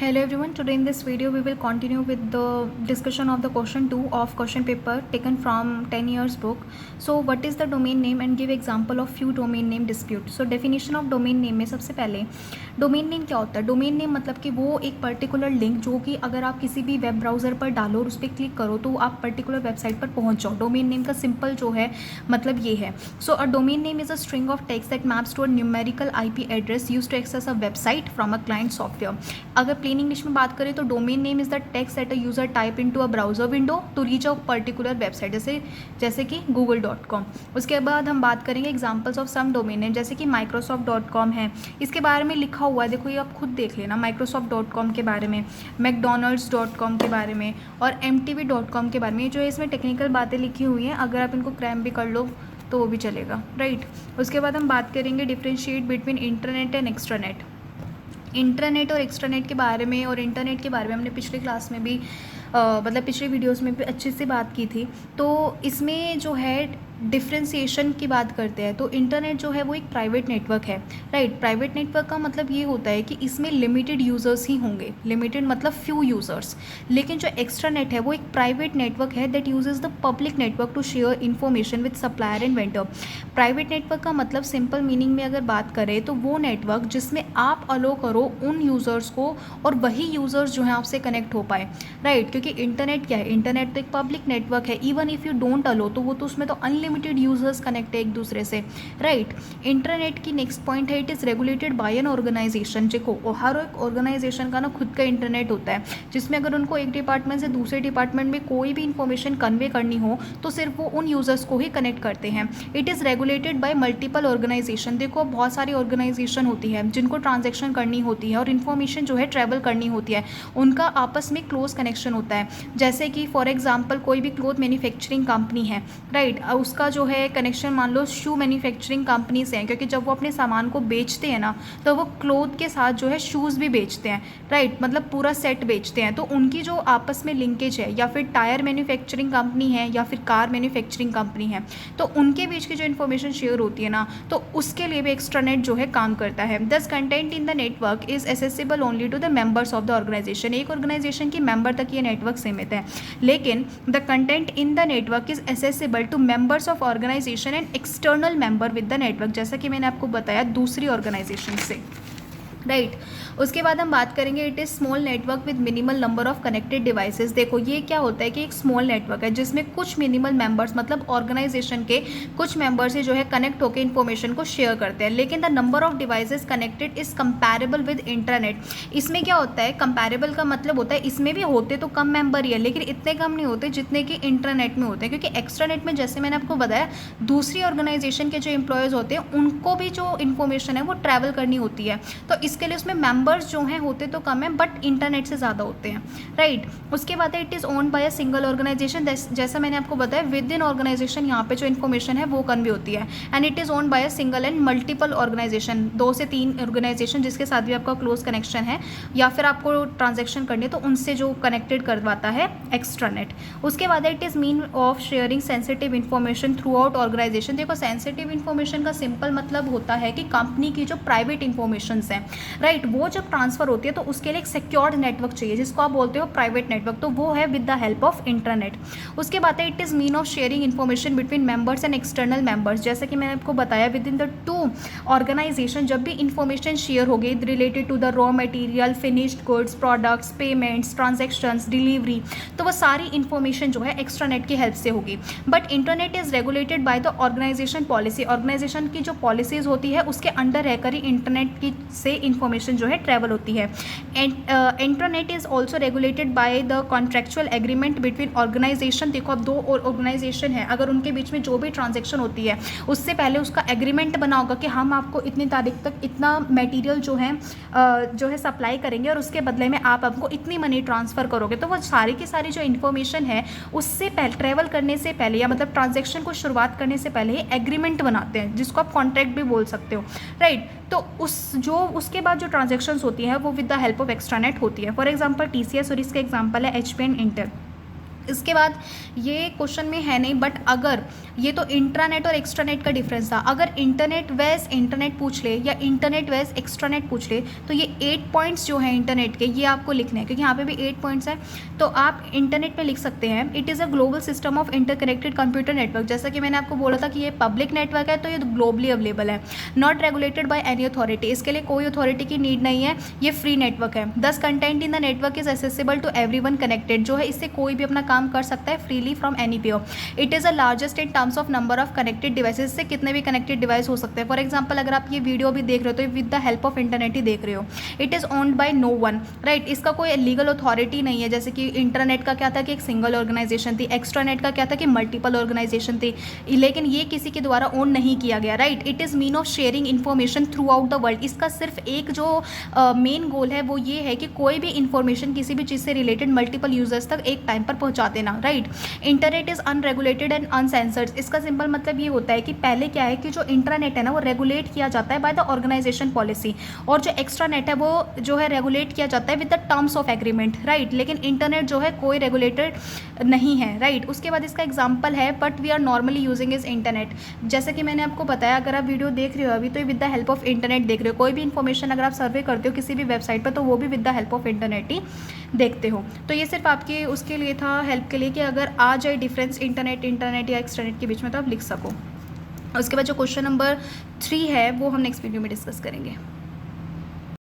Hello everyone, today in this video we will continue with the discussion of the question 2 of question paper taken from 10 years book. So what is the domain name and give example of few domain name dispute. So definition of domain name में सबसे पहले domain name क्या होता है. Domain name मतलब कि वो एक पर्टिकुलर लिंक जो कि अगर आप किसी भी वेब ब्राउज़र पर डालो और उस पर क्लिक करो तो आप पर्टिकुलर वेबसाइट पर पहुंच जाओ. डोमेन नेम का सिंपल जो है मतलब ये है. So a domain name is a string of text that maps to a numerical IP address use to access a website from a client software. अगर प्लेन इंग्लिश में बात करें तो domain name is the text that a user type into a browser window to reach a particular website जैसे कि google.com. उसके बाद हम बात करेंगे examples of some domain name जैसे कि microsoft.com है. इसके बारे में लिखा हुआ है, देखो ये आप खुद देख लेना. microsoft.com के बारे में, mcdonalds.com के बारे में और mtv.com के बारे में. जो है इसमें टेक्निकल बातें लिखी हुई हैं, अगर आप इनको क्रैम भी कर लो तो वो भी चलेगा, राइट. उसके बाद हम बात करेंगे differentiate between internet and extranet. Internet और एक्स्ट्रानेट के बारे में और इंटरनेट के बारे में हमने पिछले क्लास में भी मतलब पिछले वीडियोस में भी अच्छे से बात की थी. तो इसमें जो है डिफ्रेंसिएशन की बात करते हैं तो इंटरनेट जो है वो एक प्राइवेट नेटवर्क है, राइट. प्राइवेट नेटवर्क का मतलब ये होता है कि इसमें लिमिटेड यूज़र्स ही होंगे. लिमिटेड मतलब फ्यू यूज़र्स. लेकिन जो एक्स्ट्रानेट है वो एक प्राइवेट नेटवर्क है that uses the public network to share information with supplier and vendor. Private network का मतलब सिंपल मीनिंग में अगर बात करें तो वो नेटवर्क जिसमें आप अलो करो उन यूज़र्स को और वही यूज़र्स जो है आपसे कनेक्ट हो पाए, राइट. क्योंकि इंटरनेट क्या है, इंटरनेट तो एक पब्लिक नेटवर्क है. इवन इफ़ यू डोंट अलो तो वो तो उसमें तो अनलिमिटेड यूजर्स कनेक्ट है एक दूसरे से, राइट. इंटरनेट की नेक्स्ट पॉइंट है it is regulated by an organization. देखो हर एक ऑर्गेनाइजेशन का ना खुद का इंटरनेट होता है जिसमें अगर उनको एक डिपार्टमेंट से दूसरे डिपार्टमेंट में कोई भी इंफॉर्मेशन कन्वे करनी हो तो सिर्फ वो उन यूजर्स को ही कनेक्ट करते हैं. It is regulated by multiple organization. देखो बहुत सारी ऑर्गेनाइजेशन होती है जिनको ट्रांजेक्शन करनी होती है और इन्फॉर्मेशन जो है ट्रैवल करनी होती है. उनका आपस में क्लोज कनेक्शन होता है. जैसे कि फॉर एग्जांपल कोई भी क्लोथ मैन्युफैक्चरिंग कंपनी है, राइट. उसका जो है कनेक्शन मान लो शू मैन्युफैक्चरिंग कंपनी से है क्योंकि जब वो अपने सामान को बेचते हैं ना तो वो क्लोथ के साथ जो है शूज़ भी बेचते हैं, राइट. मतलब पूरा सेट बेचते हैं. तो उनकी जो आपस में लिंकेज है या फिर टायर मैन्युफैक्चरिंग कंपनी है या फिर कार मैन्युफैक्चरिंग कंपनी है तो उनके बीच की जो इन्फॉर्मेशन शेयर होती है ना तो उसके लिए भी एक्स्ट्रानेट जो है काम करता है. This content in the network is accessible only to the members of the organization. एक ऑर्गेनाइजेशन की मेंबर तक ये नेटवर्क सीमित है. लेकिन the content in the network is accessible to members of organization and external member with the network, जैसा कि मैंने आपको बताया दूसरी ऑर्गेनाइजेशन से, राइट. उसके बाद हम बात करेंगे it is small network with minimal number of connected devices. देखो ये क्या होता है कि एक स्मॉल नेटवर्क है जिसमें कुछ मिनिमल मेंबर्स मतलब ऑर्गेनाइजेशन के कुछ मेंबर्स ही जो है कनेक्ट होकर इन्फॉर्मेशन को शेयर करते हैं. लेकिन the number of devices connected is comparable with internet. इसमें क्या होता है, कंपैरेबल का मतलब होता है इसमें भी होते तो कम मेंबर ही है लेकिन इतने कम नहीं होते जितने कि इंटरनेट में होते हैं. क्योंकि एक्स्ट्रानेट में जैसे मैंने आपको बताया दूसरी ऑर्गेनाइजेशन के जो एम्प्लॉयज़ होते हैं उनको भी जो इन्फॉर्मेशन है वो ट्रैवल करनी होती है. तो इसके लिए उसमें मेंबर्स जो हैं होते तो कम है बट इंटरनेट से ज़्यादा होते हैं, राइट. उसके बाद है it is owned by a single organization. जैसा मैंने आपको बताया विद इन ऑर्गेनाइजेशन यहाँ पे जो इन्फॉर्मेशन है वो कन्वे होती है. And it is owned by a single and multiple organization. 2 से 3 ऑर्गेनाइजेशन जिसके साथ भी आपका क्लोज कनेक्शन है या फिर आपको ट्रांजेक्शन करनी है तो उनसे जो कनेक्टेड करवाता है एक्स्ट्रानेट. उसके बाद है it is mean of sharing sensitive information throughout organization. देखो सेंसिटिव इन्फॉर्मेशन का सिंपल मतलब होता है कि कंपनी की जो प्राइवेट इन्फॉर्मेशन हैं, राइट, वो जब ट्रांसफ़र होती है तो उसके लिए एक सिक्योर्ड नेटवर्क चाहिए जिसको आप बोलते हो प्राइवेट नेटवर्क. तो वो है with the help of internet. उसके बाद है it is mean of sharing information between members and external members. जैसे कि मैंने आपको बताया विद इन द 2 ऑर्गेनाइजेशन जब भी इन्फॉर्मेशन शेयर होगी related to the raw material, finished goods, products, payments, transactions, delivery, तो वो सारी इन्फॉर्मेशन जो है एक्स्ट्रानेट की हेल्प से होगी. But internet is regulated by the organization policy. Organization की जो पॉलिसीज़ होती है उसके अंडर रहकर ही इंटरनेट की से इन्फॉर्मेशन जो है ट्रैवल होती है. And internet is also regulated by the contractual agreement between organization. देखो अब 2 ऑर्गेनाइजेशन है, अगर उनके बीच में जो भी ट्रांजेक्शन होती है उससे पहले उसका एग्रीमेंट बना होगा कि हम आपको इतनी तारीख तक इतना मटेरियल जो है सप्लाई करेंगे और उसके बदले में आप हमको इतनी मनी ट्रांसफ़र करोगे. तो वो सारी की सारी जो इन्फॉर्मेशन है उससे पहले ट्रैवल करने से पहले या मतलब ट्रांजेक्शन को शुरुआत करने से पहले ही एग्रीमेंट बनाते हैं जिसको आप कॉन्ट्रैक्ट भी बोल सकते हो, राइट. तो उसके बाद जो ट्रांजेक्शन्स होती है वो with the help of extranet होती है. फॉर एग्जांपल TCS और इसका एग्जांपल है HP एंड इंटेल. इसके बाद ये क्वेश्चन में है नहीं, बट अगर ये तो इंट्रानेट और एक्स्ट्रानेट का डिफरेंस था, अगर इंटरनेट वेज इंटरनेट पूछ ले या इंटरनेट वेज एक्स्ट्रानेट पूछ ले तो ये 8 पॉइंट्स जो हैं इंटरनेट के ये आपको लिखने हैं, क्योंकि यहाँ पे भी 8 पॉइंट्स हैं। तो आप इंटरनेट में लिख सकते हैं it is a global system of interconnected computer network. जैसा कि मैंने आपको बोला था कि ये पब्लिक नेटवर्क है तो ये ग्लोबली अवेलेबल है, not regulated by any authority, इसके लिए कोई अथॉरिटी की नीड नहीं है, ये फ्री नेटवर्क है। This content in the network is accessible to everyone connected, जो है इससे कोई भी अपना काम कर सकता है freely from any pair. It is a largest in terms of number of connected devices, से कितने भी कनेक्टेड डिवाइस हो सकते हैं। फॉर एग्जांपल अगर आप ये वीडियो भी देख रहे हो तो with the help of internet ही देख रहे हो। It is owned by no one, right, इसका कोई लीगल अथॉरिटी नहीं है। जैसे कि इंटरनेट का क्या था कि एक सिंगल ऑर्गेनाइजेशन थी, एक्स्ट्रानेट का क्या था कि मल्टीपल ऑर्गेनाइजेशन थी, लेकिन ये किसी के द्वारा ओन नहीं किया गया, right. It is mean of sharing information through out the world, इसका सिर्फ एक जो मेन गोल है वो ये है कि कोई भी इंफॉर्मेशन किसी भी चीज़ से रिलेटेड मल्टीपल यूजर्स तक एक टाइम पर पहुंचा देना, right. Internet is unregulated and uncensored, इसका सिंपल मतलब ये होता है कि पहले क्या है कि जो इंटरनेट है ना वो रेगुलेट किया जाता है बाय द ऑर्गेनाइजेशन पॉलिसी, और जो एक्स्ट्रा नेट है वो जो है रेगुलेट किया जाता है with the terms of agreement, right. लेकिन इंटरनेट जो है कोई रेगुलेटेड नहीं है, राइट। उसके बाद इसका एग्जाम्पल है but we are normally using is internet. जैसे कि मैंने आपको बताया अगर आप वीडियो देख रहे हो अभी तो with the help of internet देख रहे हो, कोई भी इन्फॉर्मेशन अगर आप सर्वे करते हो किसी भी वेबसाइट पर तो वो भी with the help of internet ही देखते हो। तो ये सिर्फ आपके उसके लिए था, हेल्प के लिए, कि अगर आ जाए डिफरेंस इंटरनेट या एक्सटरनेट के बीच में तो आप लिख सको। उसके बाद जो क्वेश्चन नंबर 3 है वो हम नेक्स्ट वीडियो में डिस्कस करेंगे।